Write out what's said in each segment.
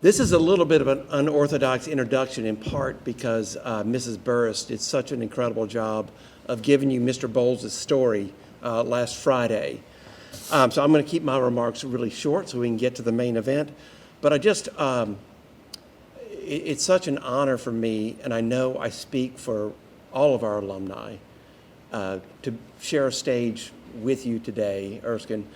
This is a little bit of an unorthodox introduction, in part because Mrs. Burris did such an incredible job of giving you Mr. Bowles' story last Friday. So I'm going to keep my remarks really short so we can get to the main event. But it's such an honor for me, and I know I speak for all of our alumni, to share a stage with you today, Erskine.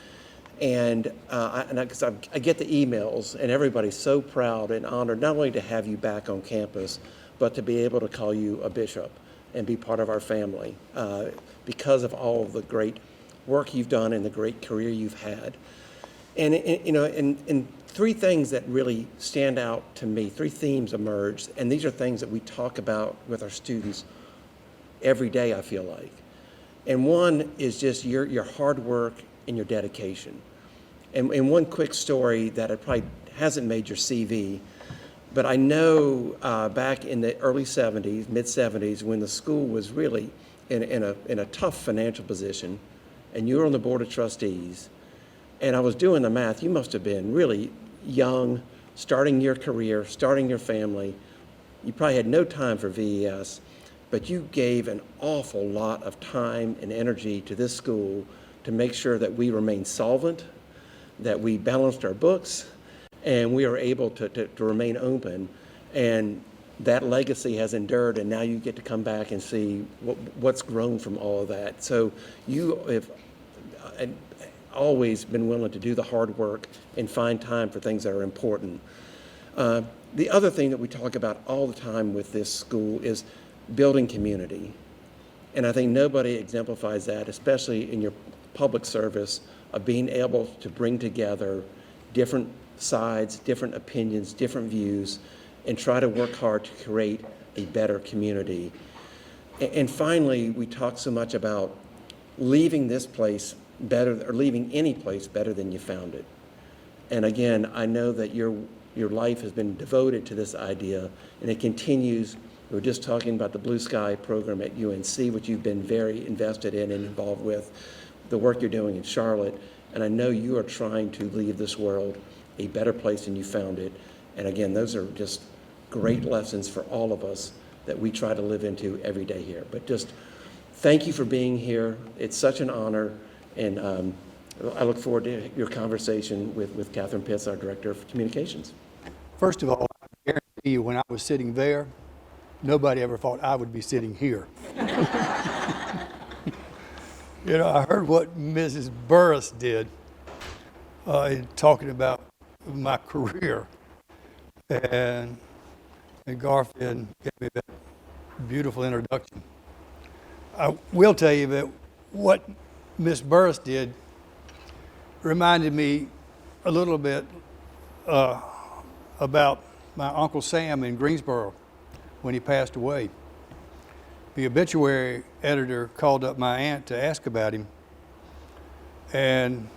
And because I get the emails, and everybody's so proud and honored not only to have you back on campus, but to be able to call you a bishop and be part of our family because of all of the great work you've done and the great career you've had. And three things that really stand out to me, three themes emerged, and these are things that we talk about with our students every day, I feel like. And one is just your hard work and your dedication. And one quick story that it probably hasn't made your CV, but I know back in the early 70s, mid-70s, when the school was really in a tough financial position, and you were on the board of trustees, and I was doing the math, you must have been really young, starting your career, starting your family. You probably had no time for VES, but you gave an awful lot of time and energy to this school to make sure that we remain solvent, that we balanced our books, and we are able to remain open. And that legacy has endured, and now you get to come back and see what's grown from all of that. So you have always been willing to do the hard work and find time for things that are important. The other thing that we talk about all the time with this school is building community. And I think nobody exemplifies that, especially in your public service, of being able to bring together different sides, different opinions, different views, and try to work hard to create a better community. And finally, we talk so much about leaving this place better, or leaving any place better than you found it. And again, I know that your life has been devoted to this idea, and it continues. We were just talking about the Blue Sky program at UNC, which you've been very invested in and involved with, the work you're doing in Charlotte, and I know you are trying to leave this world a better place than you found it. And again, those are just great lessons for all of us that we try to live into every day here. But just thank you for being here. It's such an honor, and I look forward to your conversation with Catherine Pitts, our Director of Communications. First of all, I guarantee you when I was sitting there, nobody ever thought I would be sitting here. You know, I heard what Mrs. Burris did in talking about my career, and Garfield gave me that beautiful introduction. I will tell you that what Miss Burris did reminded me a little bit about my Uncle Sam in Greensboro when he passed away. The obituary editor called up my aunt to ask about him, and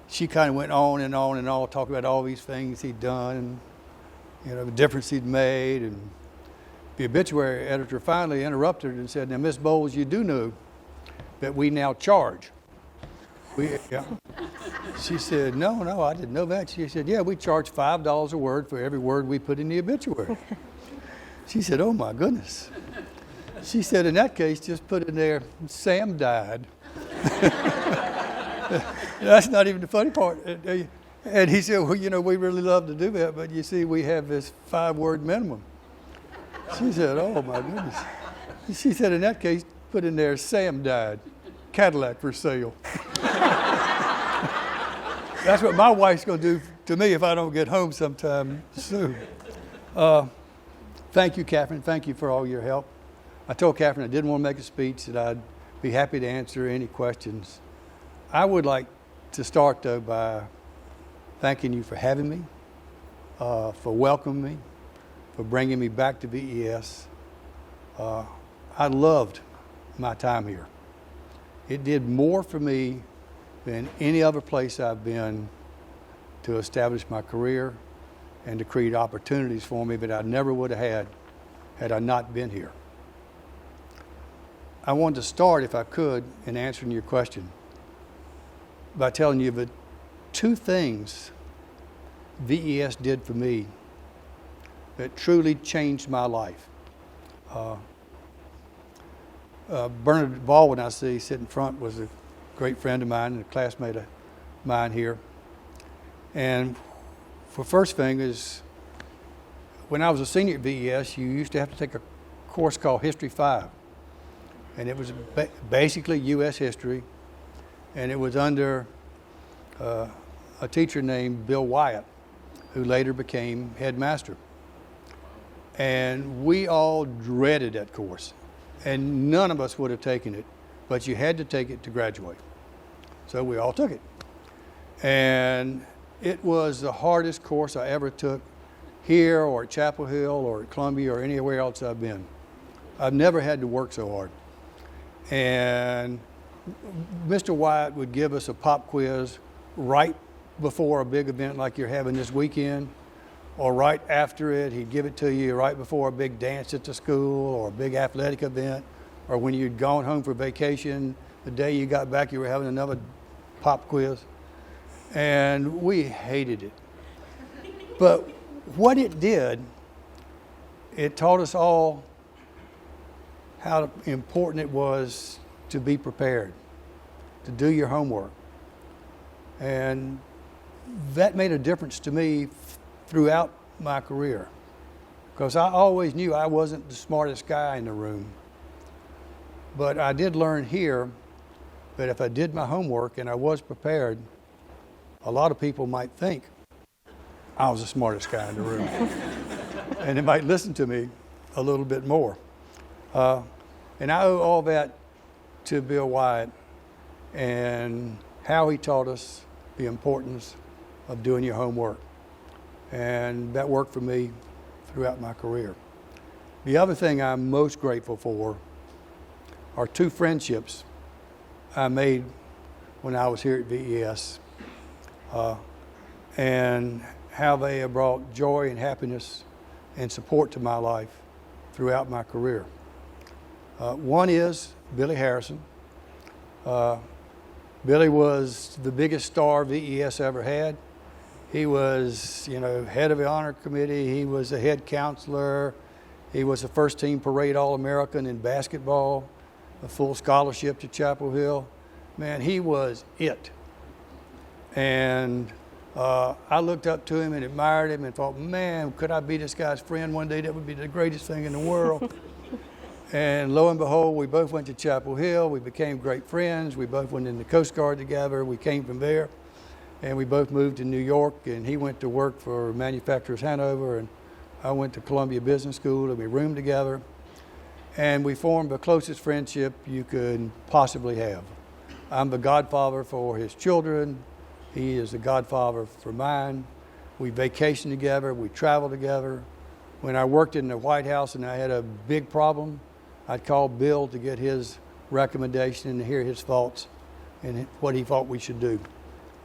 she kind of went on and on and on, talking about all these things he'd done, and you know, the difference he'd made. And the obituary editor finally interrupted and said, "Now, Miss Bowles, you do know that we now charge." Yeah. She said, no, I didn't know that. She said, "Yeah, we charge $5 a word for every word we put in the obituary." She said, "Oh my goodness." She said, "In that case, just put in there, Sam died." That's not even the funny part. And he said, "Well, you know, we really love to do that, but you see, we have this 5-word minimum." She said, "Oh my goodness." She said, "In that case, put in there, Sam died, Cadillac for sale." That's what my wife's going to do to me if I don't get home sometime soon. Thank you, Catherine. Thank you for all your help. I told Catherine I didn't want to make a speech, that I'd be happy to answer any questions. I would like to start, though, by thanking you for having me, for welcoming me, for bringing me back to VES. I loved my time here. It did more for me than any other place I've been to establish my career and to create opportunities for me that I never would have had I not been here. I wanted to start, if I could, in answering your question by telling you that 2 things VES did for me that truly changed my life. Bernard Baldwin, I see sitting front, was a great friend of mine and a classmate of mine here. And for first thing is, when I was a senior at VES, you used to have to take a course called History 5. And it was basically U.S. history. And it was under a teacher named Bill Wyatt, who later became headmaster. And we all dreaded that course. And none of us would have taken it, but you had to take it to graduate. So we all took it. And it was the hardest course I ever took here or at Chapel Hill or at Columbia or anywhere else I've been. I've never had to work so hard. And Mr. Wyatt would give us a pop quiz right before a big event like you're having this weekend, or right after it. He'd give it to you right before a big dance at the school or a big athletic event, or when you'd gone home for vacation, the day you got back you were having another pop quiz. And we hated it. But what it did, it taught us all how important it was to be prepared, to do your homework. And that made a difference to me throughout my career, because I always knew I wasn't the smartest guy in the room. But I did learn here that if I did my homework and I was prepared, a lot of people might think I was the smartest guy in the room. And they might listen to me a little bit more. And I owe all that to Bill Wyatt and how he taught us the importance of doing your homework. And that worked for me throughout my career. The other thing I'm most grateful for are two friendships I made when I was here at VES, and how they have brought joy and happiness and support to my life throughout my career. One is Billy Harrison. Billy was the biggest star VES ever had. He was, head of the honor committee. He was a head counselor. He was a first team parade All-American in basketball, a full scholarship to Chapel Hill. Man, he was it. And I looked up to him and admired him and thought, man, could I be this guy's friend one day? That would be the greatest thing in the world. And lo and behold, we both went to Chapel Hill. We became great friends. We both went in the Coast Guard together. We came from there. And we both moved to New York, and he went to work for Manufacturers Hanover, and I went to Columbia Business School, and we roomed together. And we formed the closest friendship you could possibly have. I'm the godfather for his children. He is the godfather for mine. We vacation together. We travel together. When I worked in the White House and I had a big problem, I'd call Bill to get his recommendation and to hear his thoughts and what he thought we should do.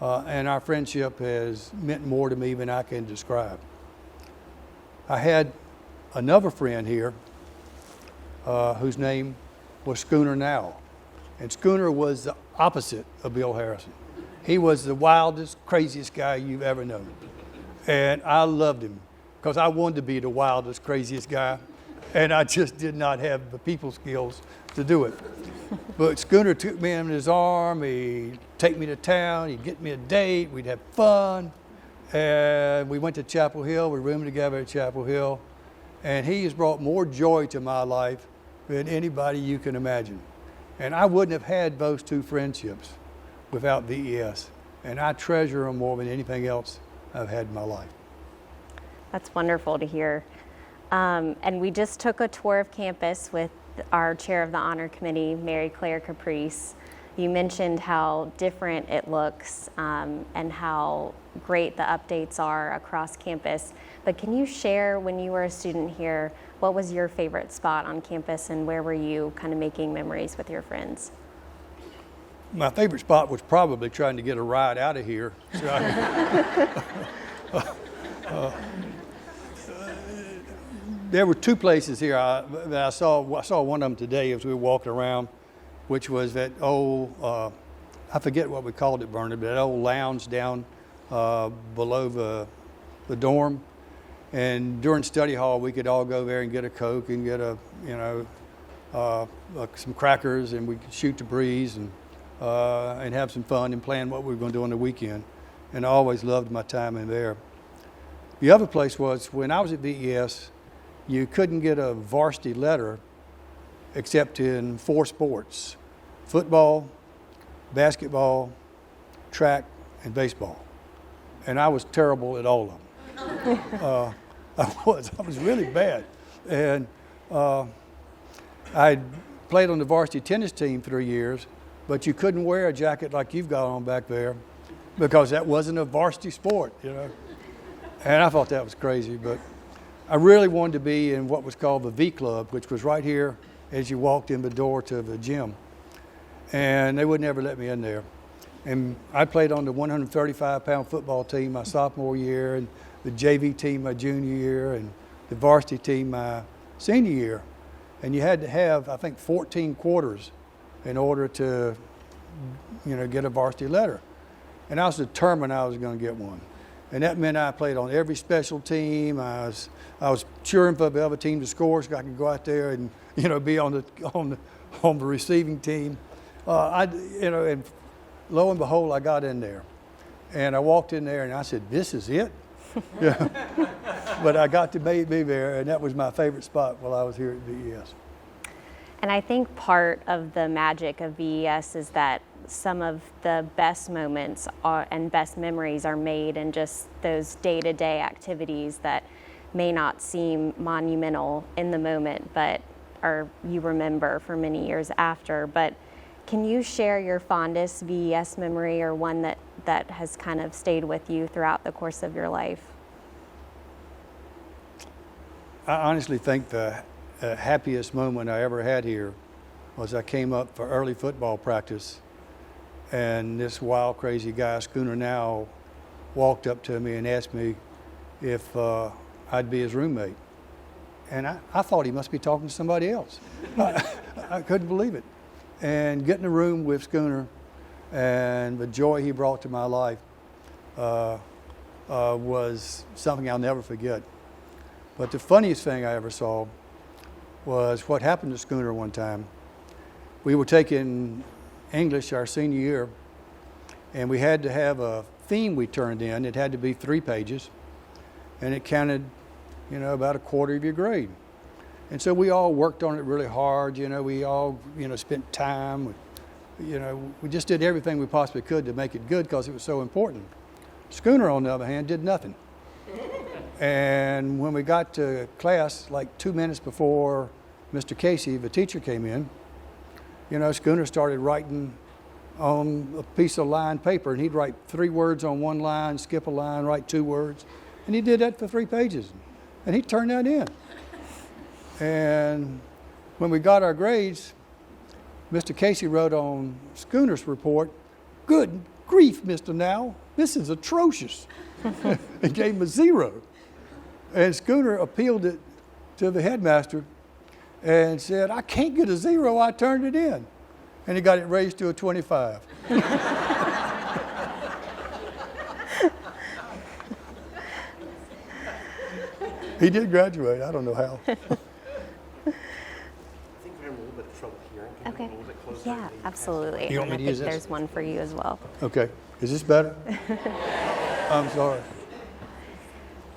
And our friendship has meant more to me than I can describe. I had another friend here whose name was Schooner Now. And Schooner was the opposite of Bill Harrison. He was the wildest, craziest guy you've ever known. And I loved him because I wanted to be the wildest, craziest guy. And I just did not have the people skills to do it. But Schooner took me in his arm. He'd take me to town. He'd get me a date. We'd have fun. And we went to Chapel Hill. We roomed together at Chapel Hill. And he has brought more joy to my life than anybody you can imagine. And I wouldn't have had those two friendships without VES. And I treasure them more than anything else I've had in my life. That's wonderful to hear. And we just took a tour of campus with our chair of the honor committee, Mary Claire Caprice. You mentioned how different it looks and how great the updates are across campus. But can you share, when you were a student here, what was your favorite spot on campus and where were you kind of making memories with your friends? My favorite spot was probably trying to get a ride out of here. There were two places here that I saw one of them today as we were walking around, which was that old, I forget what we called it, Bernard, but that old lounge down below the dorm. And during study hall, we could all go there and get a Coke and get some crackers, and we could shoot the breeze and have some fun and plan what we were going to do on the weekend. And I always loved my time in there. The other place was when I was at VES, you couldn't get a varsity letter except in 4 sports: football, basketball, track, and baseball. And I was terrible at all of them. I was really bad. And I played on the varsity tennis team 3 years, but you couldn't wear a jacket like you've got on back there because that wasn't a varsity sport, you know. And I thought that was crazy, but I really wanted to be in what was called the V Club, which was right here as you walked in the door to the gym. And they would never let me in there. And I played on the 135-pound football team my sophomore year, and the JV team my junior year, and the varsity team my senior year. And you had to have, I think, 14 quarters in order to, get a varsity letter. And I was determined I was going to get one. And that meant I played on every special team. I was cheering for the other team to score so I could go out there and, be on the receiving team. And lo and behold, I got in there. And I walked in there and I said, "This is it?" Yeah. But I got to be there, and that was my favorite spot while I was here at VES. And I think part of the magic of VES is that some of the best moments and best memories are made in just those day-to-day activities that may not seem monumental in the moment, but you remember for many years after. But can you share your fondest VES memory, or one that has kind of stayed with you throughout the course of your life? I honestly think the happiest moment I ever had here was I came up for early football practice, and this wild, crazy guy, Schooner Now, walked up to me and asked me if I'd be his roommate. And I thought he must be talking to somebody else. I couldn't believe it. And get in the room with Schooner and the joy he brought to my life was something I'll never forget. But the funniest thing I ever saw was what happened to Schooner one time. We were taking English our senior year, and we had to have a theme we turned in. It had to be 3 pages, and it counted, about a quarter of your grade. And so we all worked on it really hard. We all, spent time. We just did everything we possibly could to make it good because it was so important. Schooner, on the other hand, did nothing. And when we got to class, like 2 minutes before Mr. Casey, the teacher, came in, Schooner started writing on a piece of lined paper, and he'd write 3 words on one line, skip a line, write 2 words. And he did that for 3 pages. And he turned that in. And when we got our grades, Mr. Casey wrote on Schooner's report, "Good grief, Mr. Now, this is atrocious." And gave him a 0. And Schooner appealed it to the headmaster and said, "I can't get a 0, I turned it in." And he got it raised to a 25. He did graduate, I don't know how. I think we're having a little bit of trouble hearing. Can you Okay. get a little bit closer? Yeah, absolutely. You want me And to I use think this? there's one for you as well. Okay, is this better? I'm sorry.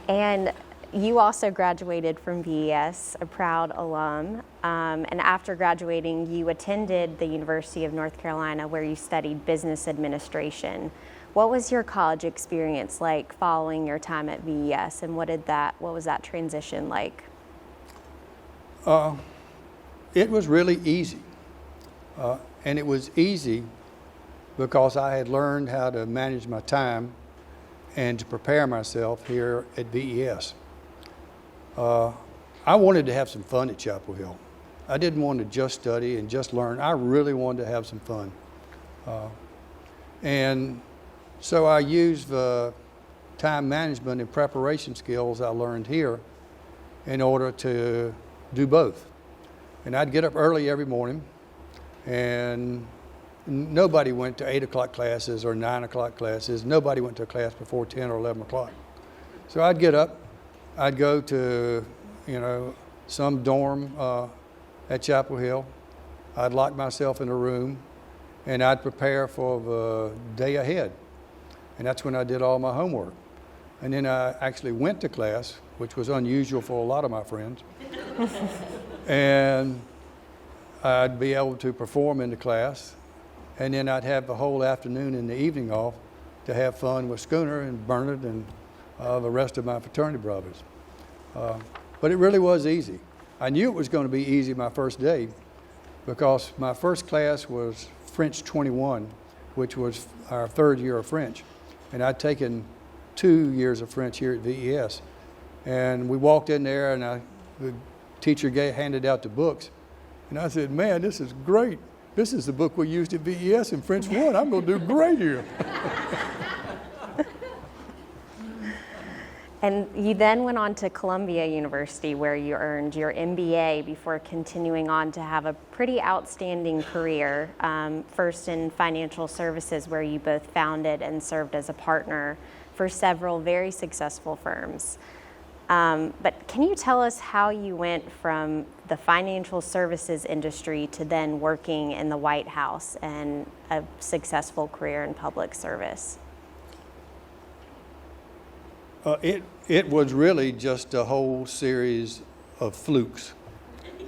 And you also graduated from VES, a proud alum. And after graduating, you attended the University of North Carolina, where you studied business administration. What was your college experience like following your time at VES, and what was that transition like? It was really easy. And it was easy because I had learned how to manage my time and to prepare myself here at VES. I wanted to have some fun at Chapel Hill. I didn't want to just study and just learn. I really wanted to have some fun. And so I used the time management and preparation skills I learned here in order to do both. And I'd get up early every morning, and nobody went to 8 o'clock classes or 9 o'clock classes. Nobody went to a class before 10 or 11 o'clock. So I'd get up, I'd go to, some dorm at Chapel Hill. I'd lock myself in a room, and I'd prepare for the day ahead. And that's when I did all my homework. And then I actually went to class, which was unusual for a lot of my friends. And I'd be able to perform in the class, and then I'd have the whole afternoon and the evening off to have fun with Schooner and Bernard and the rest of my fraternity brothers. But it really was easy. I knew it was going to be easy my first day because my first class was French 21, which was our third year of French. And I'd taken 2 years of French here at VES. And we walked in there, and the teacher handed out the books. And I said, man, this is great. This is the book we used at VES in French 1. I'm going to do great here. And you then went on to Columbia University, where you earned your MBA before continuing on to have a pretty outstanding career, first in financial services, where you both founded and served as a partner for several very successful firms. But can you tell us how you went from the financial services industry to then working in the White House and a successful career in public service? It was really just a whole series of flukes.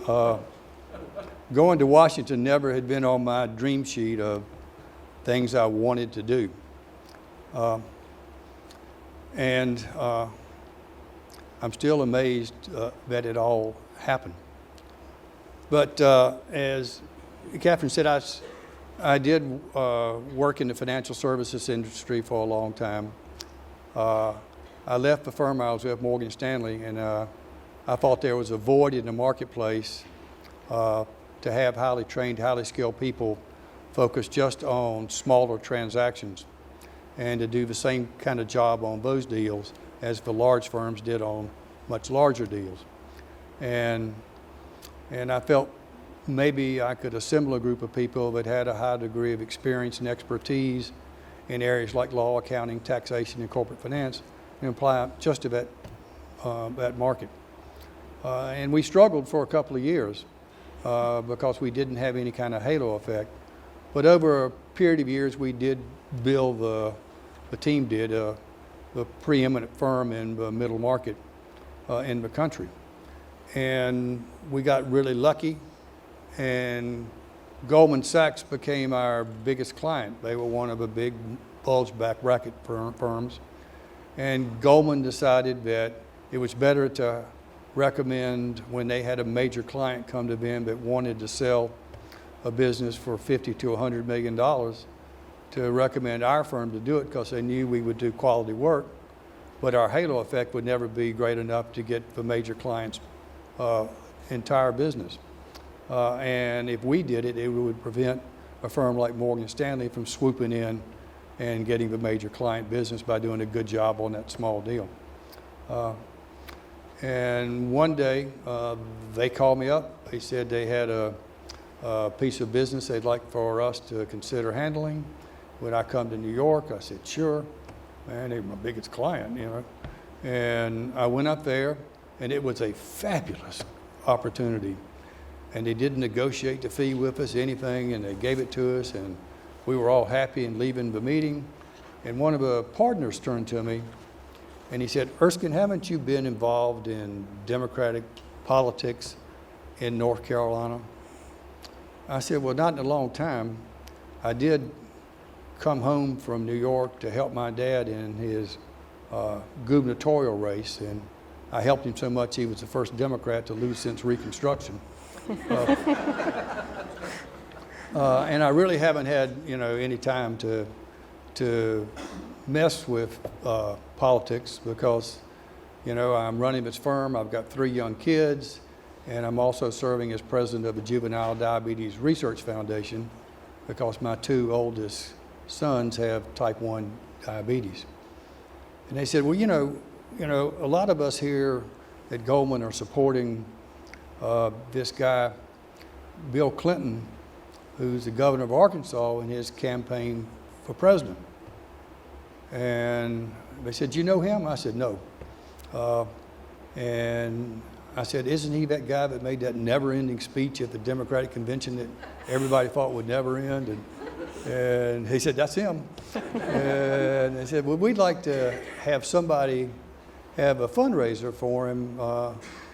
Going to Washington never had been on my dream sheet of things I wanted to do. And I'm still amazed that it all happened. But as Catherine said, I did work in the financial services industry for a long time. I left the firm I was with, Morgan Stanley, and I thought there was a void in the marketplace to have highly trained, highly skilled people focus just on smaller transactions and to do the same kind of job on those deals as the large firms did on much larger deals. And I felt maybe I could assemble a group of people that had a high degree of experience and expertise in areas like law, accounting, taxation, and corporate finance, and apply just to that market. And we struggled for a couple of years because we didn't have any kind of halo effect. But over a period of years, we did build, the team did, the preeminent firm in the middle market in the country. And we got really lucky, and Goldman Sachs became our biggest client. They were one of the big bulge-back bracket firms. And Goldman decided that it was better to recommend, when they had a major client come to them that wanted to sell a business for $50 to $100 million, to recommend our firm to do it because they knew we would do quality work, but our halo effect would never be great enough to get the major client's entire business. And if we did it, it would prevent a firm like Morgan Stanley from swooping in and getting the major client business by doing a good job on that small deal. And one day, they called me up. They said they had a piece of business they'd like for us to consider handling. Would I come to New York? I said, sure. Man, they were my biggest client, And I went up there, and it was a fabulous opportunity. And they didn't negotiate the fee with us, anything, and they gave it to us, and we were all happy and leaving the meeting. And one of the partners turned to me, and he said, Erskine, haven't you been involved in Democratic politics in North Carolina? I said, well, not in a long time. I did come home from New York to help my dad in his gubernatorial race, and I helped him so much he was the first Democrat to lose since Reconstruction. And I really haven't had, any time to mess with politics because, I'm running this firm. I've got 3 young kids, and I'm also serving as president of the Juvenile Diabetes Research Foundation because my 2 oldest sons have type 1 diabetes. And they said, well, a lot of us here at Goldman are supporting this guy, Bill Clinton, who's the governor of Arkansas, in his campaign for president. And they said, you know him? I said, no. And I said, isn't he that guy that made that never-ending speech at the Democratic convention that everybody thought would never end? And he said, that's him. And they said, well, we'd like to have somebody have a fundraiser for him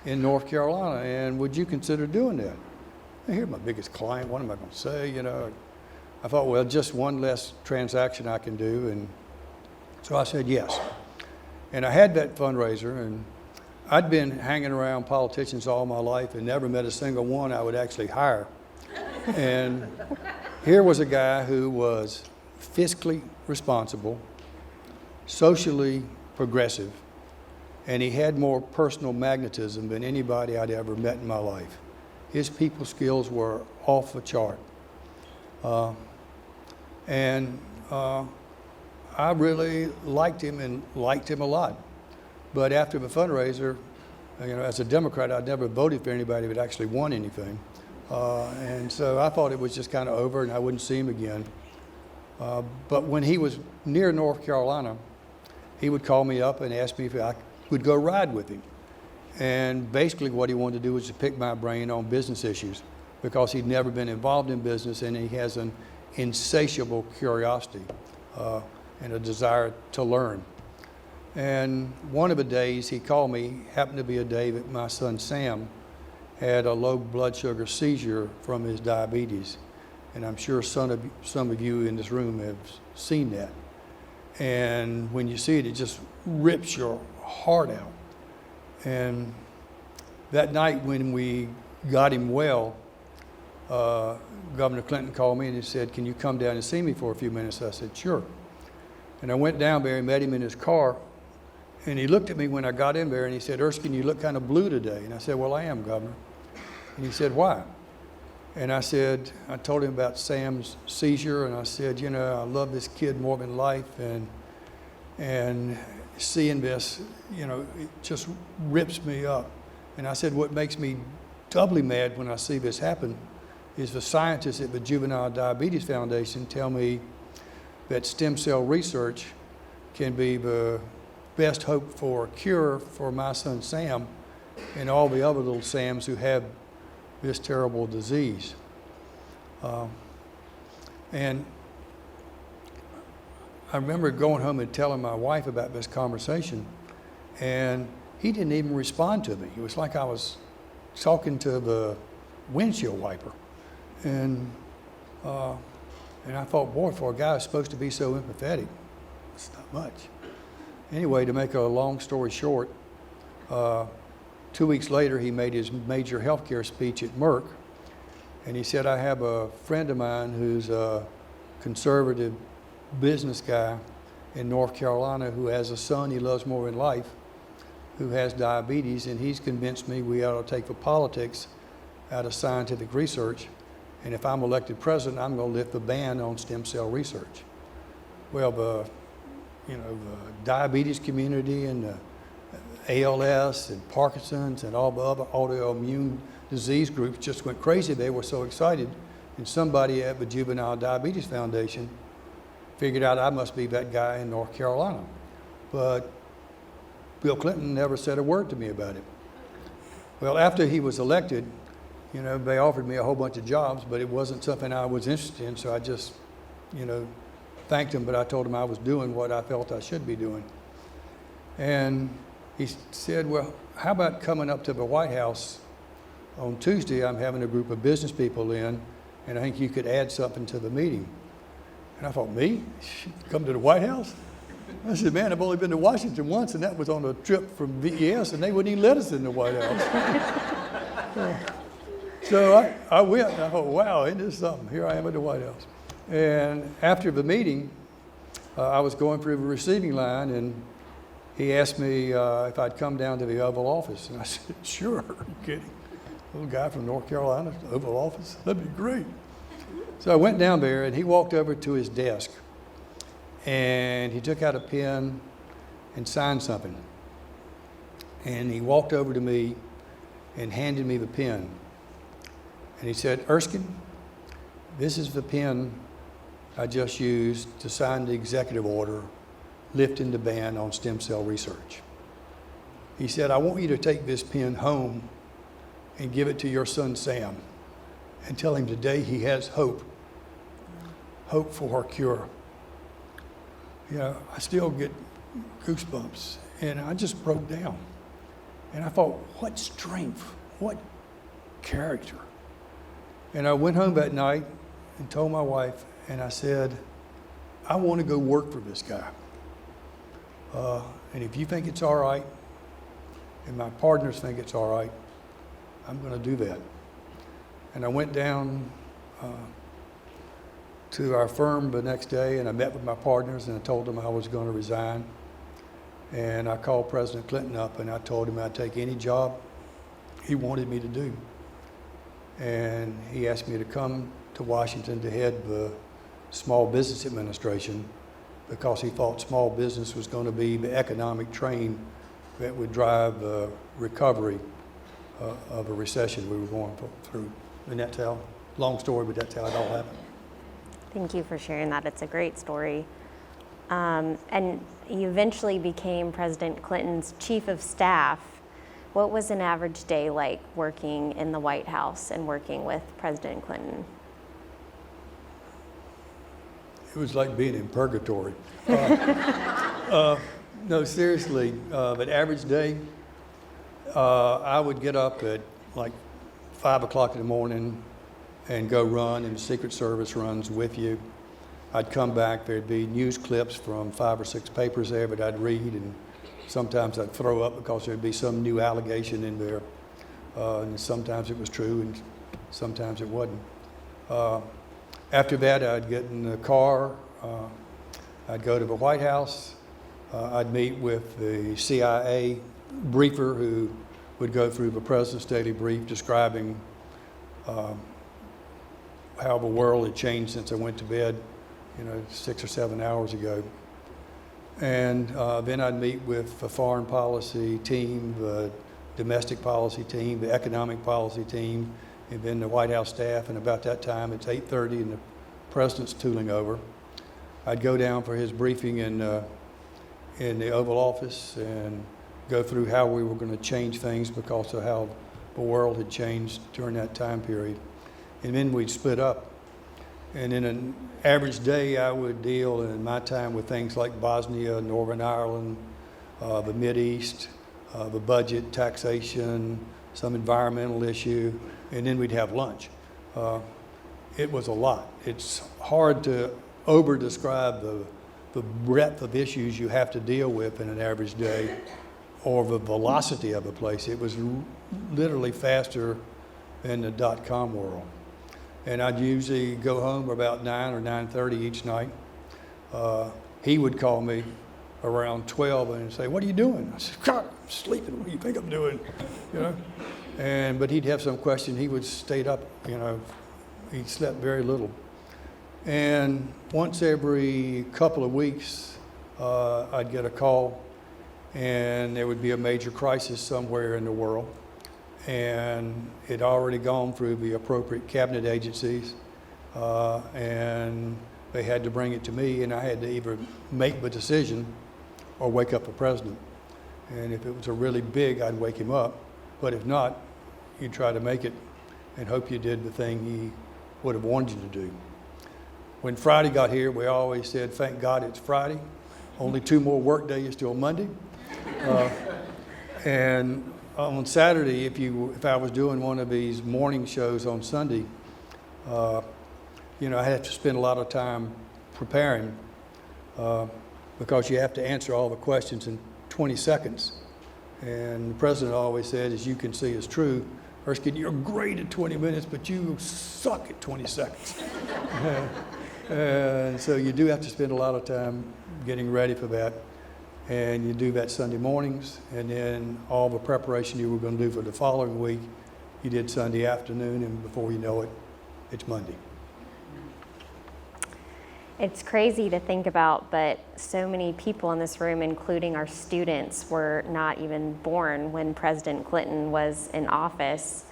in North Carolina, and would you consider doing that? And here's my biggest client. What am I going to say? You know, I thought, well, just one less transaction I can do. And so I said yes. And I had that fundraiser, and I'd been hanging around politicians all my life and never met a single one I would actually hire. And here was a guy who was fiscally responsible, socially progressive, and he had more personal magnetism than anybody I'd ever met in my life. His people skills were off the chart. I really liked him a lot. But after the fundraiser, you know, as a Democrat, I'd never voted for anybody that actually won anything. And so I thought it was just kind of over and I wouldn't see him again. But when he was near North Carolina, he would call me up and ask me if I would go ride with him. And basically what he wanted to do was to pick my brain on business issues because he'd never been involved in business and he has an insatiable curiosity and a desire to learn. And one of the days he called me happened to be a day that my son Sam had a low blood sugar seizure from his diabetes. And I'm sure some of you in this room have seen that. And when you see it, it just rips your heart out. And that night when we got him well, Governor Clinton called me and he said, can you come down and see me for a few minutes? I said, sure. And I went down there and met him in his car. And he looked at me when I got in there and he said, Erskine, you look kind of blue today. And I said, well, I am, Governor. And he said, why? And I told him about Sam's seizure. And I said, you know, I love this kid more than life. And seeing this, you know, it just rips me up. And I said, what makes me doubly mad when I see this happen is the scientists at the Juvenile Diabetes Foundation tell me that stem cell research can be the best hope for a cure for my son Sam and all the other little Sams who have this terrible disease. And I remember going home and telling my wife about this conversation, and he didn't even respond to me. It was like I was talking to the windshield wiper. And I thought, boy, for a guy who's supposed to be so empathetic, it's not much. Anyway, to make a long story short, 2 weeks later, he made his major healthcare speech at Merck, and he said, I have a friend of mine who's a conservative business guy in North Carolina who has a son he loves more than life, who has diabetes, and he's convinced me we ought to take the politics out of scientific research, and if I'm elected president, I'm going to lift the ban on stem cell research. Well, the diabetes community and the ALS and Parkinson's and all the other autoimmune disease groups just went crazy. They were so excited. And somebody at the Juvenile Diabetes Foundation figured out I must be that guy in North Carolina. But Bill Clinton never said a word to me about it. Well, after he was elected, you know, they offered me a whole bunch of jobs, but it wasn't something I was interested in, so I just, you know, thanked him, but I told him I was doing what I felt I should be doing. And he said, well, how about coming up to the White House on Tuesday? I'm having a group of business people in, and I think you could add something to the meeting. And I thought, me? Come to the White House? I said, man, I've only been to Washington once, and that was on a trip from VES, and they wouldn't even let us in the White House. So I went, and I thought, wow, isn't this something? Here I am at the White House. And after the meeting, I was going through the receiving line, and he asked me if I'd come down to the Oval Office. And I said, sure, are you kidding? Little guy from North Carolina, Oval Office, that'd be great. So I went down there, and he walked over to his desk, and he took out a pen and signed something. And he walked over to me and handed me the pen. And he said, Erskine, this is the pen I just used to sign the executive order lifting the ban on stem cell research. He said, I want you to take this pen home and give it to your son Sam and tell him today he has hope for a cure. You know, I still get goosebumps, and I just broke down. And I thought, what strength, what character. And I went home that night and told my wife, and I said, I want to go work for this guy. And if you think it's all right, and my partners think it's all right, I'm going to do that. And I went down to our firm the next day, and I met with my partners, and I told them I was going to resign. And I called President Clinton up, and I told him I'd take any job he wanted me to do. And he asked me to come to Washington to head the Small Business Administration because he thought small business was going to be the economic train that would drive the recovery of a recession we were going through. And that's how, long story, but that's how it all happened. Thank you for sharing that. It's a great story. And you eventually became President Clinton's chief of staff. What was an average day like working in the White House and working with President Clinton? It was like being in purgatory. No, seriously, but average day, I would get up at like 5 o'clock in the morning and go run, and the Secret Service runs with you. I'd come back, there'd be news clips from 5 or 6 papers there that I'd read, and sometimes I'd throw up because there'd be some new allegation in there. And sometimes it was true, and sometimes it wasn't. After that, I'd get in the car, I'd go to the White House, I'd meet with the CIA briefer who would go through the President's daily brief describing how the world had changed since I went to bed, 6 or 7 hours ago. And then I'd meet with the foreign policy team, the domestic policy team, the economic policy team, and then the White House staff. And about that time, it's 8:30 and the President's tooling over. I'd go down for his briefing in the Oval Office and go through how we were going to change things because of how the world had changed during that time period. And then we'd split up. And in an average day, I would deal in my time with things like Bosnia, Northern Ireland, the Mideast, the budget, taxation, some environmental issue, and then we'd have lunch. It was a lot. It's hard to over-describe the breadth of issues you have to deal with in an average day or the velocity of the place. It was literally faster than the dot-com world. And I'd usually go home about 9 or 9:30 each night. He would call me around 12 and say, "What are you doing?" I said, "God, I'm sleeping. What do you think I'm doing?" But he'd have some question. He would stay up, he slept very little. And once every couple of weeks, I'd get a call, and there would be a major crisis somewhere in the world. And it already gone through the appropriate cabinet agencies, and they had to bring it to me, and I had to either make the decision or wake up the president. And if it was a really big, I'd wake him up. But if not, you'd try to make it and hope you did the thing he would have wanted you to do. When Friday got here, we always said, "Thank God it's Friday. Only 2 more work days till Monday." And on Saturday, if I was doing one of these morning shows on Sunday, I had to spend a lot of time preparing because you have to answer all the questions in 20 seconds. And the president always said, as you can see is true, "Erskine, you're great at 20 minutes, but you suck at 20 seconds. And so you do have to spend a lot of time getting ready for that. And you do that Sunday mornings, and then all the preparation you were going to do for the following week, you did Sunday afternoon, and before you know it, it's Monday. It's crazy to think about, but so many people in this room, including our students, were not even born when President Clinton was in office.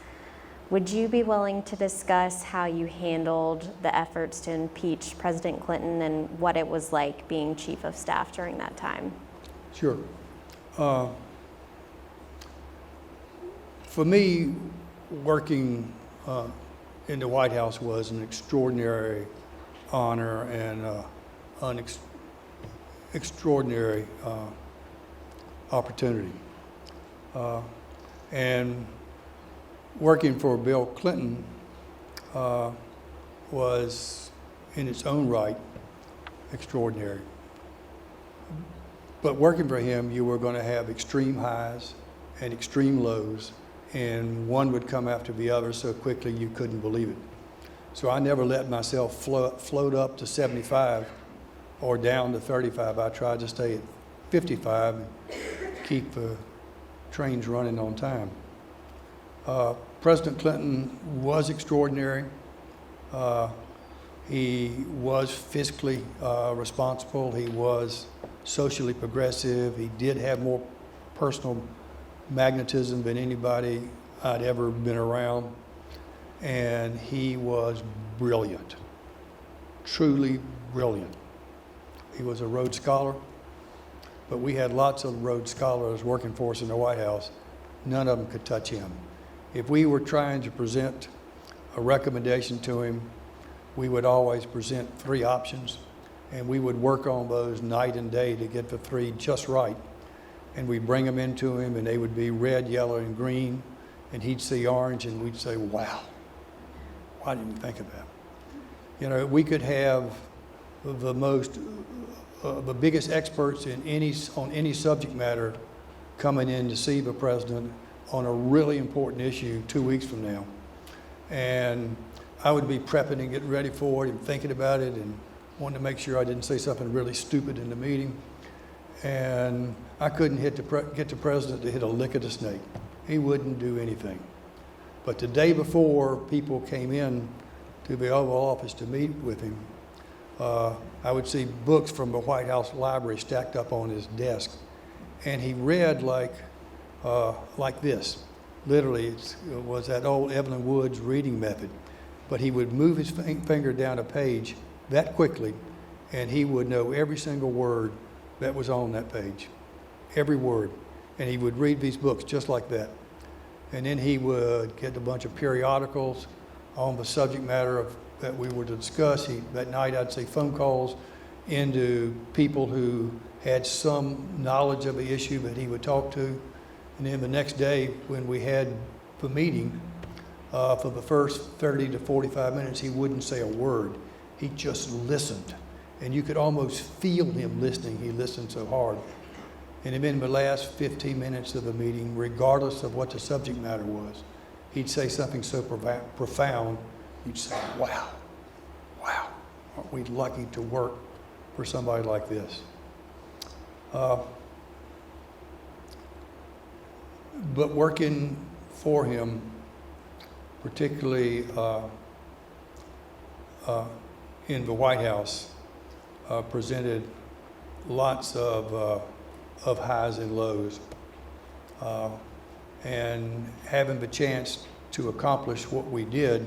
Would you be willing to discuss how you handled the efforts to impeach President Clinton and what it was like being chief of staff during that time? Sure. For me, working in the White House was an extraordinary honor and an extraordinary opportunity. And working for Bill Clinton was, in its own right, extraordinary. But working for him, you were going to have extreme highs and extreme lows, and one would come after the other so quickly you couldn't believe it. So I never let myself float up to 75 or down to 35. I tried to stay at 55 and keep the trains running on time. President Clinton was extraordinary. He was fiscally responsible. He was socially progressive. He did have more personal magnetism than anybody I'd ever been around. And he was brilliant, truly brilliant. He was a Rhodes Scholar, but we had lots of Rhodes Scholars working for us in the White House. None of them could touch him. If we were trying to present a recommendation to him, we would always present 3 options, and we would work on those night and day to get the 3 just right. And we'd bring them into him, and they would be red, yellow, and green, and he'd see orange, and we'd say, wow, why didn't we think of that? You know, we could have the biggest experts on any subject matter coming in to see the president on a really important issue 2 weeks from now. And I would be prepping and getting ready for it and thinking about it and wanting to make sure I didn't say something really stupid in the meeting. And I couldn't get the president to hit a lick of the snake. He wouldn't do anything. But the day before people came in to the Oval Office to meet with him, I would see books from the White House library stacked up on his desk. And he read like this. Literally, it was that old Evelyn Wood's reading method. But he would move his finger down a page that quickly, and he would know every single word that was on that page. Every word. And he would read these books just like that. And then he would get a bunch of periodicals on the subject matter that we were to discuss. That night I'd see phone calls into people who had some knowledge of the issue that he would talk to. And then the next day when we had the meeting, for the first 30 to 45 minutes, he wouldn't say a word. He just listened. And you could almost feel him listening. He listened so hard. And in the last 15 minutes of the meeting, regardless of what the subject matter was, he'd say something so profound, you'd say, wow, aren't we lucky to work for somebody like this? But working for him, particularly in the White House, presented lots of highs and lows. And having the chance to accomplish what we did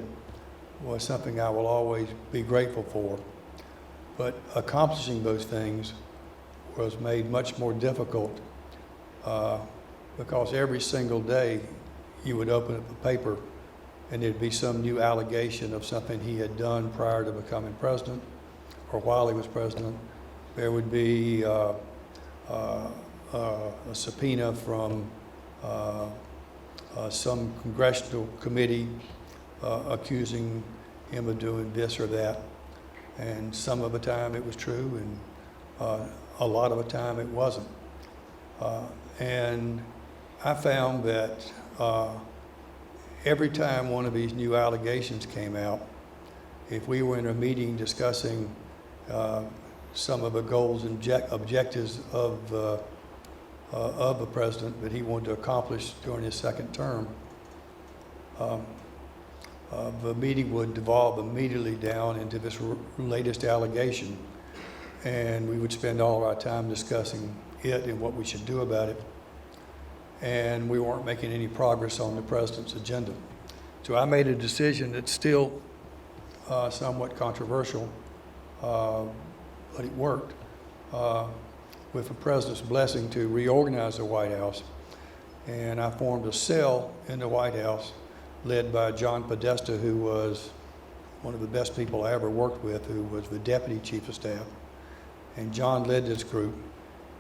was something I will always be grateful for. But accomplishing those things was made much more difficult because every single day you would open up the paper and there'd be some new allegation of something he had done prior to becoming president or while he was president. There would be a subpoena from some congressional committee accusing him of doing this or that. And some of the time it was true, and a lot of the time it wasn't. And I found that every time one of these new allegations came out, if we were in a meeting discussing some of the goals and objectives of the president that he wanted to accomplish during his second term, the meeting would devolve immediately down into this latest allegation, and we would spend all our time discussing it and what we should do about it, and we weren't making any progress on the president's agenda. So I made a decision that's still somewhat controversial, but it worked, with the president's blessing, to reorganize the White House and I formed a cell in the White House led by John Podesta, who was one of the best people I ever worked with, who was the Deputy Chief of Staff. And John led this group.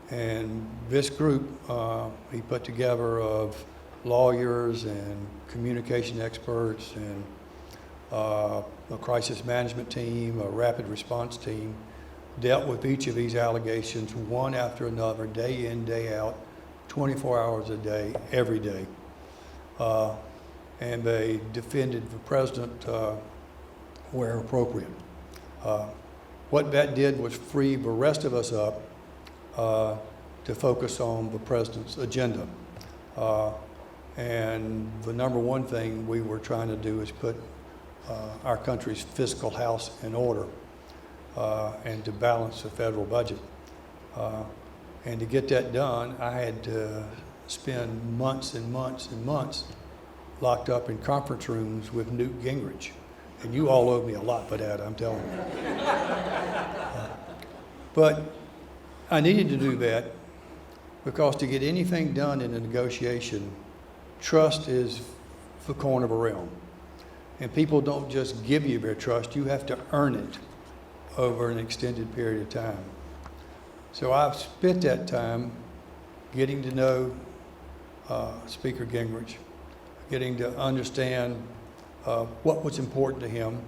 And this group, he put together of lawyers and communication experts and a crisis management team, a rapid response team, dealt with each of these allegations one after another, day in, day out, 24 hours a day, every day. And they defended the president where appropriate. What that did was free the rest of us up to focus on the president's agenda. And the number one thing we were trying to do is put our country's fiscal house in order and to balance the federal budget. And to get that done, I had to spend months and months and months locked up in conference rooms with Newt Gingrich. And you all owe me a lot for that, I'm telling you. But I needed to do that because to get anything done in a negotiation, trust is the corner of a realm. And people don't just give you their trust, you have to earn it over an extended period of time. So I've spent that time getting to know Speaker Gingrich, getting to understand what was important to him,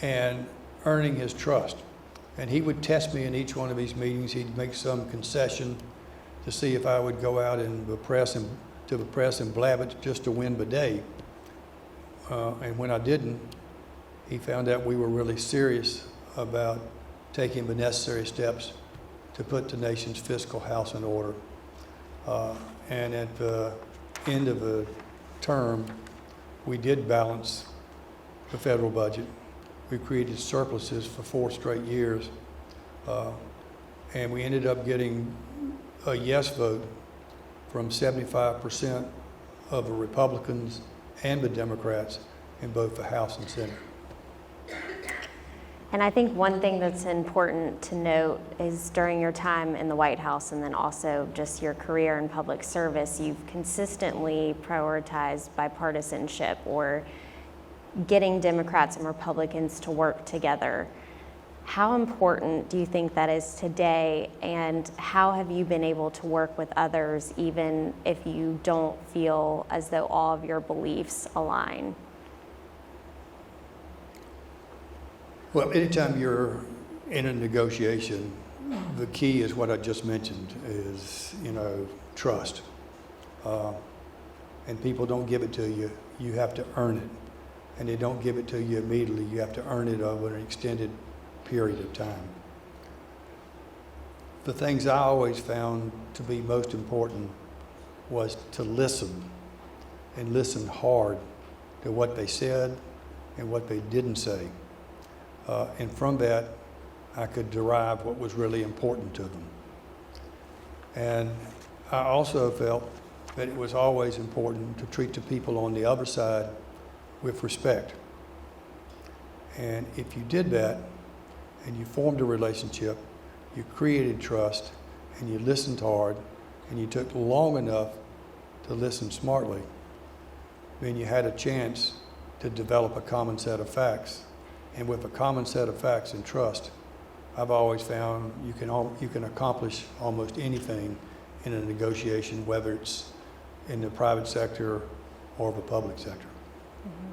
and earning his trust. And he would test me in each one of these meetings. He'd make some concession to see if I would go out in the press and to the press and blab it just to win the day. And when I didn't, he found out we were really serious about taking the necessary steps to put the nation's fiscal house in order. And at the end of the term, we did balance the federal budget. We created surpluses for 4 straight years. And we ended up getting a yes vote from 75% of the Republicans and the Democrats in both the House and Senate. And I think one thing that's important to note is during your time in the White House and then also just your career in public service, you've consistently prioritized bipartisanship or getting Democrats and Republicans to work together. How important do you think that is today, and how have you been able to work with others even if you don't feel as though all of your beliefs align? Well, anytime you're in a negotiation, the key is what I just mentioned, is, trust. And people don't give it to you. You have to earn it. And they don't give it to you immediately. You have to earn it over an extended period of time. The things I always found to be most important was to listen, and listen hard to what they said and what they didn't say. And from that, I could derive what was really important to them. And I also felt that it was always important to treat the people on the other side with respect. And if you did that, and you formed a relationship, you created trust, and you listened hard, and you took long enough to listen smartly, then you had a chance to develop a common set of facts. And with a common set of facts and trust, I've always found you can accomplish almost anything in a negotiation, whether it's in the private sector or the public sector. Mm-hmm.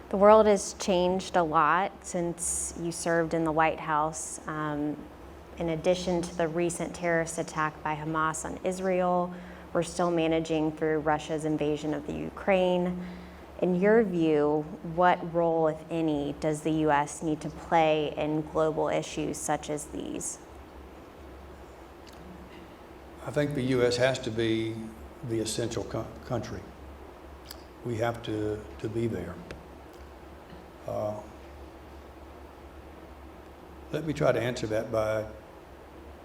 The world has changed a lot since you served in the White House. In addition to the recent terrorist attack by Hamas on Israel, we're still managing through Russia's invasion of the Ukraine. In your view, what role, if any, does the U.S. need to play in global issues such as these? I think the U.S. has to be the essential country. We have to be there. Let me try to answer that by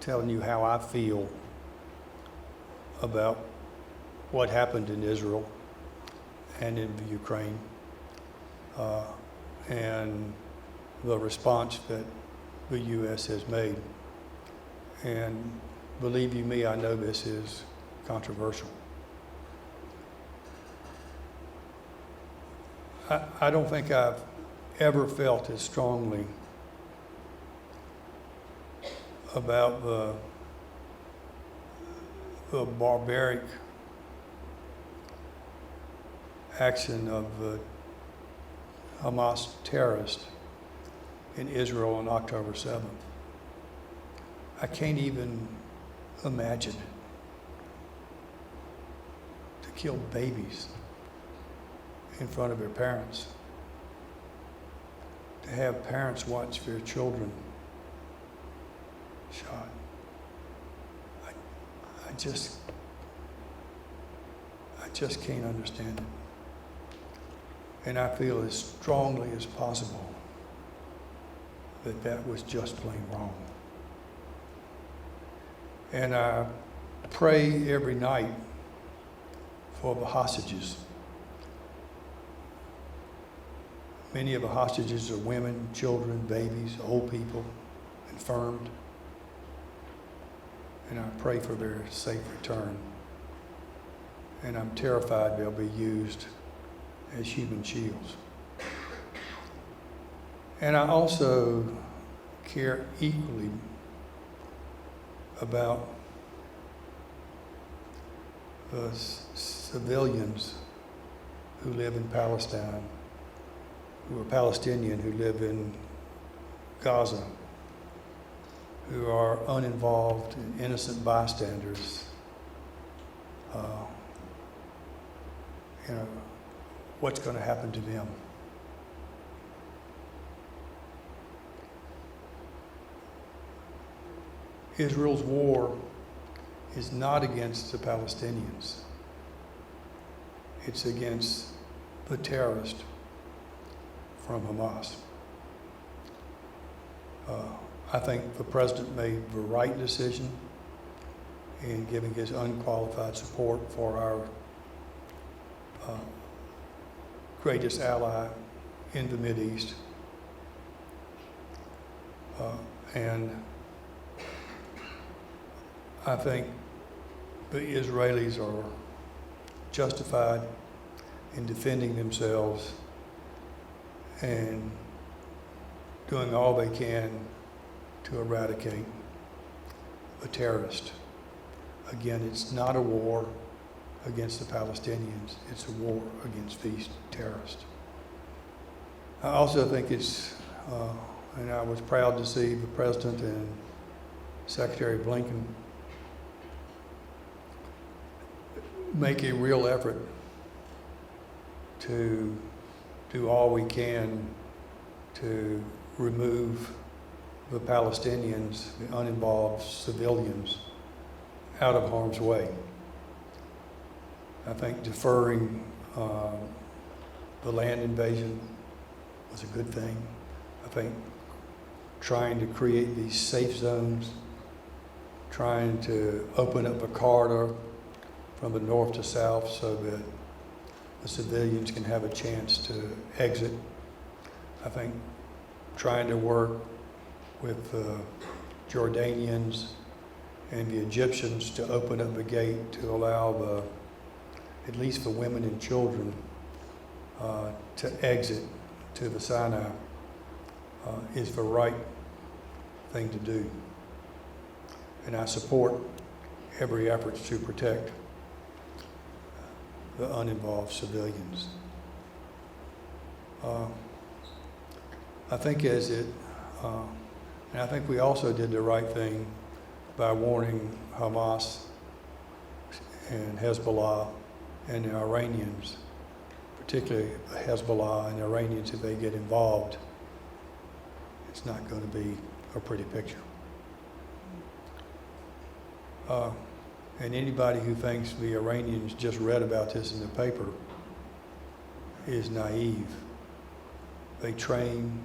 telling you how I feel about what happened in Israel and in the Ukraine, and the response that the U.S. has made. And believe you me, I know this is controversial. I don't think I've ever felt as strongly about the barbaric action of the Hamas terrorists in Israel on October 7th. I can't even imagine it. To kill babies in front of their parents. To have parents watch their children shot. I just can't understand it. And I feel as strongly as possible that that was just plain wrong. And I pray every night for the hostages. Many of the hostages are women, children, babies, old people, infirmed. And I pray for their safe return. And I'm terrified they'll be used as human shields. And I also care equally about the civilians who live in Palestine, who are Palestinian, who live in Gaza, who are uninvolved and innocent bystanders. What's going to happen to them? Israel's war is not against the Palestinians. It's against the terrorists from Hamas. I think the president made the right decision in giving his unqualified support for our greatest ally in the Mideast. And I think the Israelis are justified in defending themselves and doing all they can to eradicate a terrorist. Again, it's not a war against the Palestinians, it's a war against these terrorists. I also think it's, and I was proud to see the President and Secretary Blinken make a real effort to do all we can to remove the Palestinians, the uninvolved civilians, out of harm's way. I think deferring the land invasion was a good thing. I think trying to create these safe zones, trying to open up a corridor from the north to south so that the civilians can have a chance to exit. I think trying to work with the Jordanians and the Egyptians to open up the gate to allow at least the women and children to exit to the Sinai is the right thing to do. And I support every effort to protect the uninvolved civilians. I think and I think we also did the right thing by warning Hamas and Hezbollah and the Iranians, particularly Hezbollah and the Iranians, if they get involved, it's not going to be a pretty picture. And anybody who thinks the Iranians just read about this in the paper is naive. They train,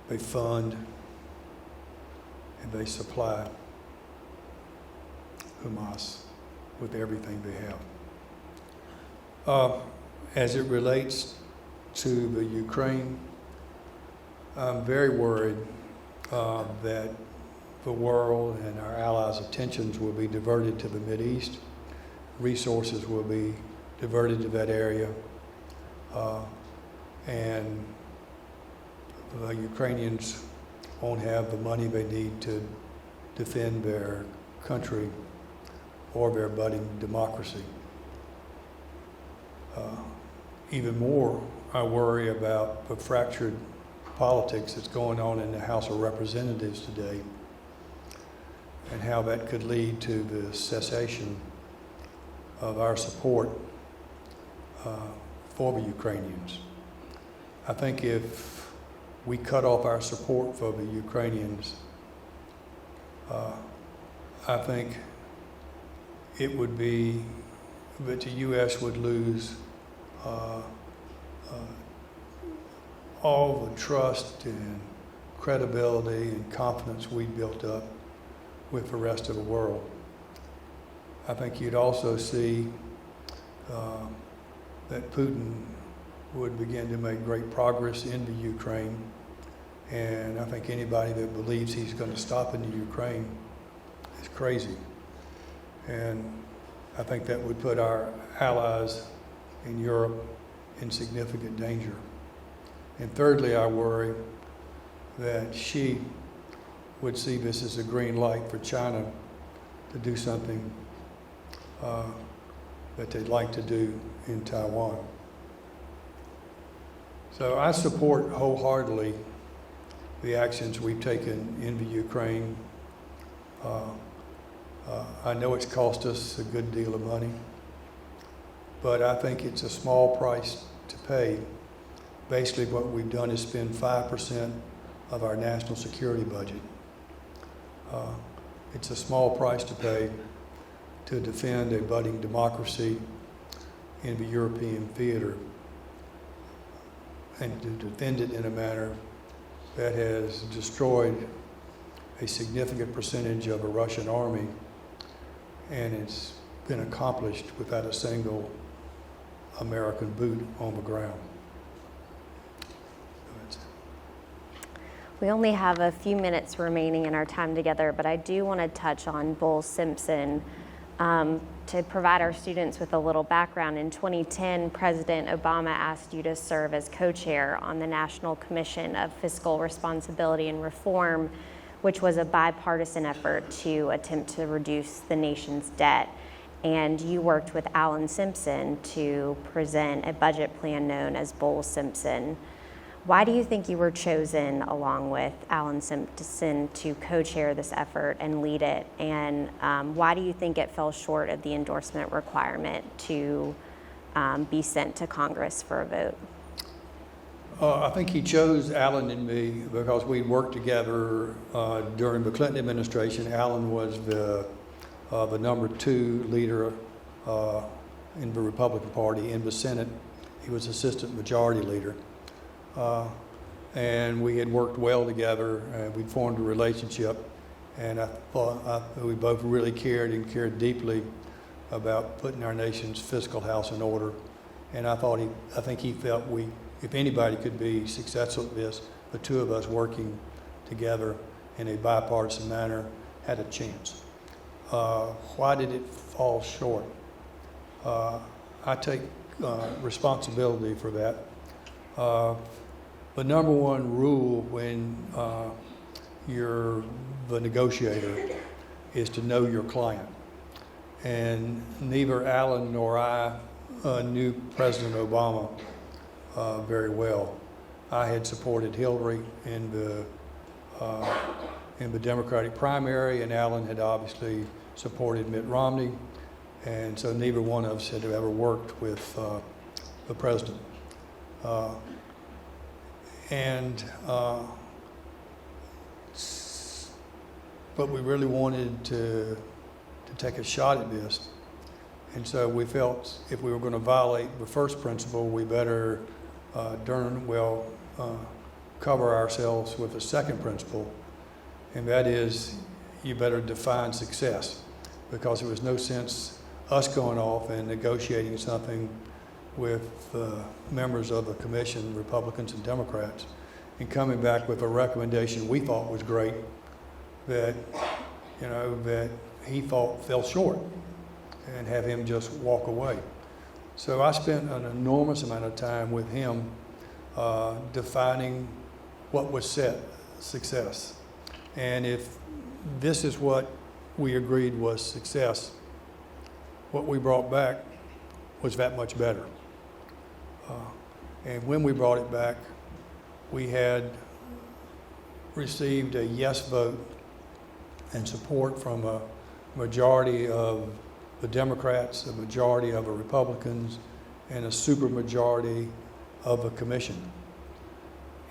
they fund, and they supply Hamas with everything they have. As it relates to the Ukraine, I'm very worried that the world and our allies' attentions will be diverted to the Mideast. Resources will be diverted to that area. And the Ukrainians won't have the money they need to defend their country or their budding democracy. Even more, I worry about the fractured politics that's going on in the House of Representatives today and how that could lead to the cessation of our support for the Ukrainians. I think if we cut off our support for the Ukrainians, I think it would be that the U.S. would lose all the trust and credibility and confidence we built up with the rest of the world. I think you'd also see that Putin would begin to make great progress in the Ukraine. And I think anybody that believes he's going to stop in the Ukraine is crazy. And I think that would put our allies in Europe in significant danger. And thirdly, I worry that Xi would see this as a green light for China to do something that they'd like to do in Taiwan. So I support wholeheartedly the actions we've taken in the Ukraine. I know it's cost us a good deal of money, but I think it's a small price to pay. Basically, what we've done is spend 5% of our national security budget. It's a small price to pay to defend a budding democracy in the European theater and to defend it in a manner that has destroyed a significant percentage of a Russian army, and it's been accomplished without a single American boot on the ground. We only have a few minutes remaining in our time together, but I do want to touch on Bull Simpson. To provide our students with a little background, in 2010, President Obama asked you to serve as co-chair on the National Commission of Fiscal Responsibility and Reform, which was a bipartisan effort to attempt to reduce the nation's debt. And you worked with Alan Simpson to present a budget plan known as Bull Simpson. Why do you think you were chosen, along with Alan Simpson, to co-chair this effort and lead it? And why do you think it fell short of the endorsement requirement to be sent to Congress for a vote? I think he chose Alan and me because we worked together during the Clinton administration. Alan was the number 2 leader in the Republican Party in the Senate. He was assistant majority leader. And we had worked well together, and we formed a relationship, and I thought we both really cared deeply about putting our nation's fiscal house in order. And I think he felt if anybody could be successful at this, the two of us working together in a bipartisan manner had a chance. Why did it fall short? I take responsibility for that. The number one rule when you're the negotiator is to know your client. And neither Alan nor I knew President Obama very well. I had supported Hillary in the Democratic primary, and Alan had obviously supported Mitt Romney. And so neither one of us had ever worked with the president. But we really wanted to take a shot at this. And so we felt if we were going to violate the first principle, we better cover ourselves with the second principle, and that is you better define success, because there was no sense us going off and negotiating something with members of the commission, Republicans and Democrats, and coming back with a recommendation we thought was great, that, that he thought fell short, and have him just walk away. So I spent an enormous amount of time with him defining what was success. And if this is what we agreed was success, what we brought back was that much better. And when we brought it back, we had received a yes vote and support from a majority of the Democrats, a majority of the Republicans, and a supermajority of the commission.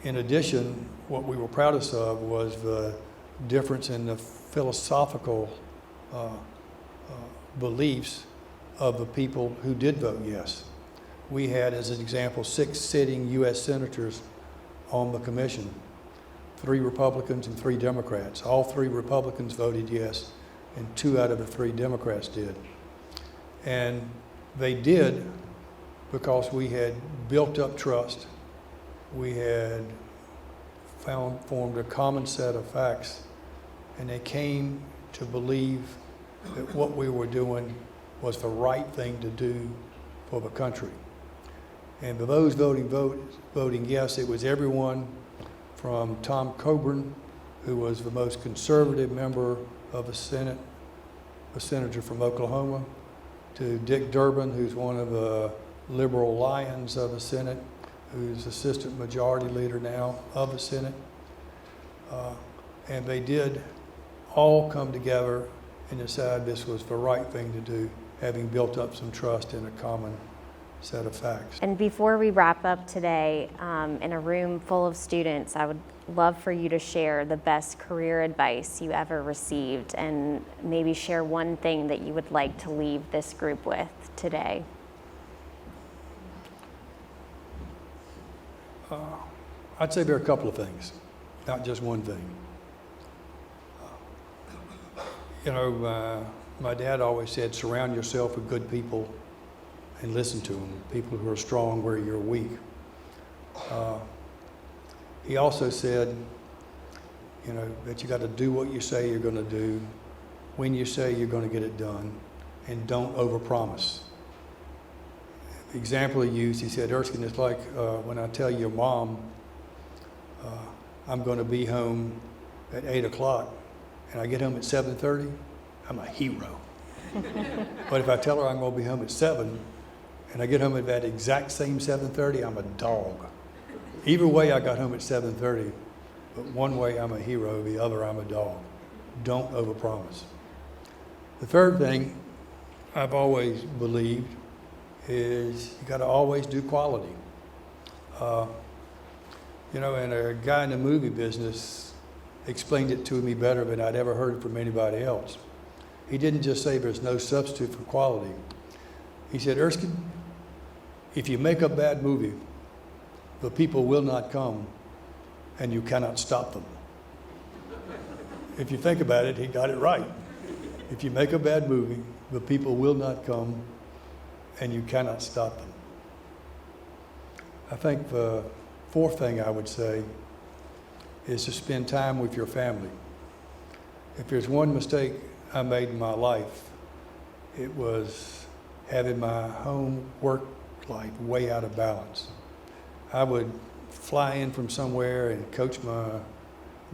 In addition, what we were proudest of was the difference in the philosophical beliefs of the people who did vote yes. We had, as an example, 6 sitting U.S. senators on the commission, 3 Republicans and 3 Democrats. All 3 Republicans voted yes, and 2 out of the 3 Democrats did. And they did because we had built up trust. We had formed a common set of facts, and they came to believe that what we were doing was the right thing to do for the country. And for those voting yes, it was everyone from Tom Coburn, who was the most conservative member of the Senate, a senator from Oklahoma, to Dick Durbin, who's one of the liberal lions of the Senate, who's assistant majority leader now of the Senate. And they did all come together and decide this was the right thing to do, having built up some trust in a common set of facts. And before we wrap up today, in a room full of students, I would love for you to share the best career advice you ever received, and maybe share one thing that you would like to leave this group with today. I'd say there are a couple of things, not just one thing. My dad always said, surround yourself with good people and listen to them, people who are strong where you're weak. He also said, that you got to do what you say you're going to do, when you say you're going to get it done, and don't overpromise. The example he used, he said, Erskine, it's like when I tell your mom I'm going to be home at 8 o'clock, and I get home at 7:30, I'm a hero. But if I tell her I'm going to be home at 7, and I get home at that exact same 7:30, I'm a dog. Either way, I got home at 7:30, but one way I'm a hero, the other I'm a dog. Don't overpromise. The third thing I've always believed is you got to always do quality. And a guy in the movie business explained it to me better than I'd ever heard it from anybody else. He didn't just say there's no substitute for quality. He said, Erskine, if you make a bad movie, the people will not come, and you cannot stop them. If you think about it, he got it right. If you make a bad movie, the people will not come, and you cannot stop them. I think the fourth thing I would say is to spend time with your family. If there's one mistake I made in my life, it was having my home work life way out of balance. I would fly in from somewhere and coach my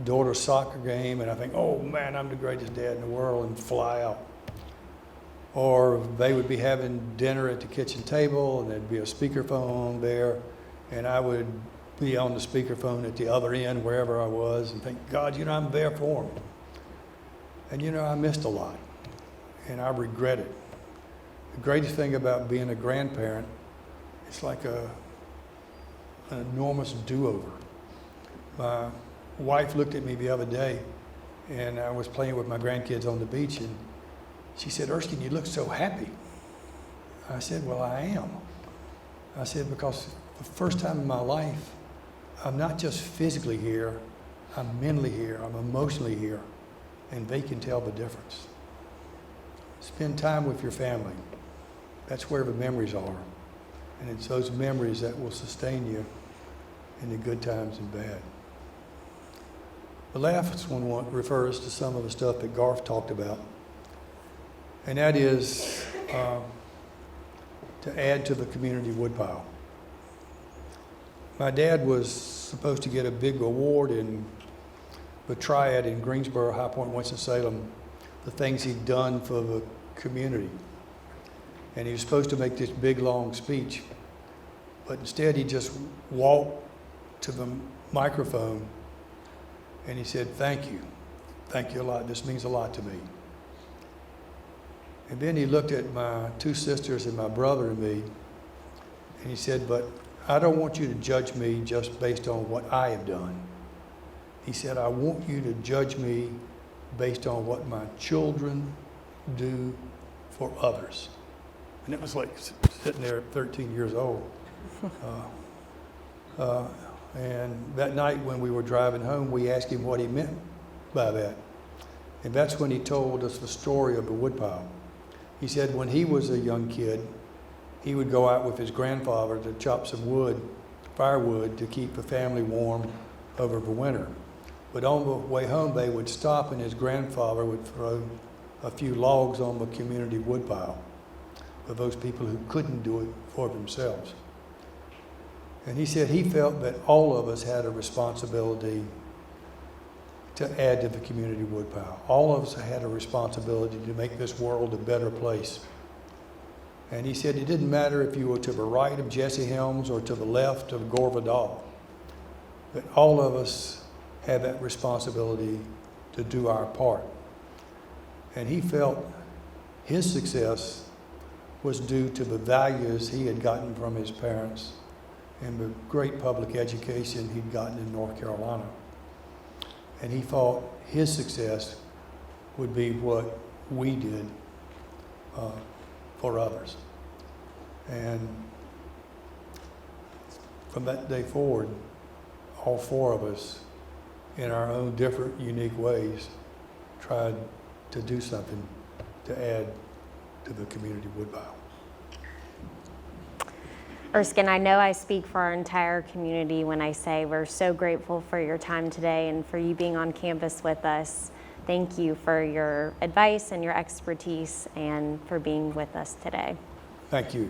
daughter's soccer game, and I think, oh man, I'm the greatest dad in the world, and fly out. Or they would be having dinner at the kitchen table, and there'd be a speakerphone there, and I would be on the speakerphone at the other end, wherever I was, and think, God, I'm there for them. And I missed a lot, and I regret it. The greatest thing about being a grandparent, it's like an enormous do-over. My wife looked at me the other day, and I was playing with my grandkids on the beach, and she said, Erskine, you look so happy. I said, well, I am. I said, because the first time in my life, I'm not just physically here, I'm mentally here, I'm emotionally here, and they can tell the difference. Spend time with your family. That's where the memories are. And it's those memories that will sustain you in the good times and bad. The last one refers to some of the stuff that Garth talked about, and that is to add to the community woodpile. My dad was supposed to get a big award in the Triad in Greensboro, High Point, Winston-Salem, the things he'd done for the community. And he was supposed to make this big, long speech, but instead he just walked to the microphone and he said, "Thank you a lot, this means a lot to me." And then he looked at my two sisters and my brother and me, and he said, "But I don't want you to judge me just based on what I have done." He said, "I want you to judge me based on what my children do for others." And it was like sitting there at 13 years old. And that night when we were driving home, we asked him what he meant by that. And that's when he told us the story of the woodpile. He said when he was a young kid, he would go out with his grandfather to chop some wood, firewood, to keep the family warm over the winter. But on the way home, they would stop and his grandfather would throw a few logs on the community woodpile for those people who couldn't do it for themselves. And he said he felt that all of us had a responsibility to add to the community woodpile. All of us had a responsibility to make this world a better place. And he said it didn't matter if you were to the right of Jesse Helms or to the left of Gore Vidal, that all of us had that responsibility to do our part. And he felt his success was due to the values he had gotten from his parents and the great public education he'd gotten in North Carolina. And he thought his success would be what we did for others. And from that day forward, all four of us, in our own different, unique ways, tried to do something to add to the community woodpile. Erskine, I know I speak for our entire community when I say we're so grateful for your time today and for you being on campus with us. Thank you for your advice and your expertise and for being with us today. Thank you.